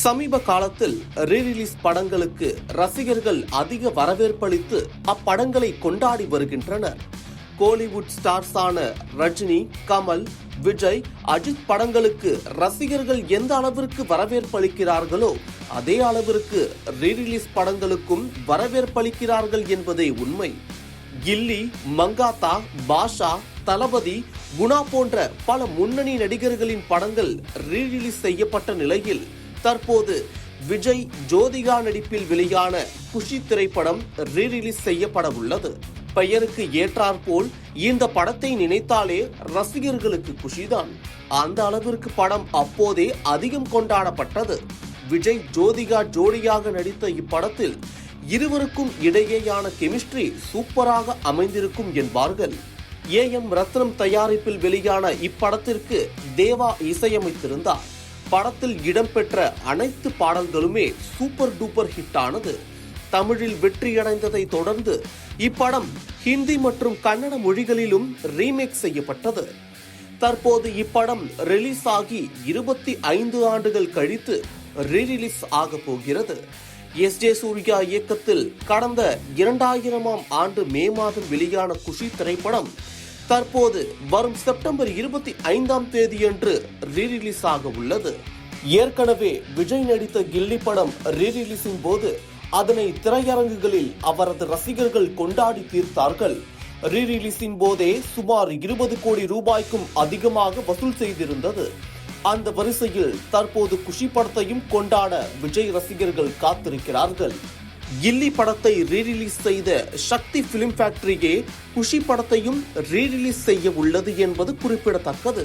சமீப காலத்தில் ரீரிலீஸ் படங்களுக்கு ரசிகர்கள் அதிக வரவேற்பளித்து அப்படங்களை கொண்டாடி வருகின்றனர். கோலிவுட் ஸ்டார்ஸான ரஜினி, கமல், விஜய், அஜித் படங்களுக்கு ரசிகர்கள் எந்த அளவிற்கு வரவேற்பளிக்கிறார்களோ அதே அளவிற்கு ரீரிலீஸ் படங்களுக்கும் வரவேற்பளிக்கிறார்கள் என்பதே உண்மை. கில்லி, மங்காத்தா, பாஷா, தளபதி, குணா போன்ற பல முன்னணி நடிகர்களின் படங்கள் ரீரிலீஸ் செய்யப்பட்ட நிலையில் தற்போது விஜய், ஜோதிகா நடிப்பில் வெளியான குஷி திரைப்படம் ரீரிலீஸ் செய்யப்பட உள்ளது. பெயருக்கு ஏற்றாற்போல் இந்த படத்தை நினைத்தாலே ரசிகர்களுக்கு குஷிதான். அந்த அளவிற்கு படம் அப்போதே அதிகம் கொண்டாடப்பட்டது. விஜய், ஜோதிகா ஜோடியாக நடித்த இப்படத்தில் இருவருக்கும் இடையேயான கெமிஸ்ட்ரி சூப்பராக அமைந்திருக்கும் என்பார்கள். AM ரத்னம் தயாரிப்பில் வெளியான இப்படத்திற்கு தேவா இசையமைத்திருந்தார். படத்தில் இடம்பெற்ற அனைத்து பாடல்களுமே சூப்பர் டூப்பர் ஹிட் ஆனது. தமிழில் வெற்றியடைந்ததை தொடர்ந்து இப்படம் ஹிந்தி மற்றும் கன்னட மொழிகளிலும் ரீமேக் செய்யப்பட்டது. தற்போது இப்படம் ரிலீஸ் ஆகி 25 ஆண்டுகள் கழித்து ரீரிலீஸ் ஆக போகிறது. SJ சூர்யா இயக்கத்தில் கடந்த 2000ஆம் ஆண்டு மே மாதம் வெளியான குஷி திரைப்படம் தற்போது வரும் செப்டம்பர் 25ஆம் தேதியன்று ரீரிலீஸ் ஆக உள்ளது. ஏற்கனவே விஜய் நடித்த கில்லி படம் ரீரிலீஸின் போது அதனை திரையரங்குகளில் அவரது ரசிகர்கள் கொண்டாடி தீர்த்தார்கள். ரீரிலீஸின் போதே சுமார் 20 கோடி ரூபாய்க்கும் அதிகமாக வசூல் செய்திருந்தது. அந்த வரிசையில் தற்போது குஷி படத்தையும் கொண்டாட விஜய் ரசிகர்கள் காத்திருக்கிறார்கள். கில்லி படத்தை ரீரிலீஸ் செய்த சக்தி பிலிம் ஃபேக்டரியே குஷி படத்தையும் ரீரிலீஸ் செய்ய உள்ளது என்பது குறிப்பிடத்தக்கது.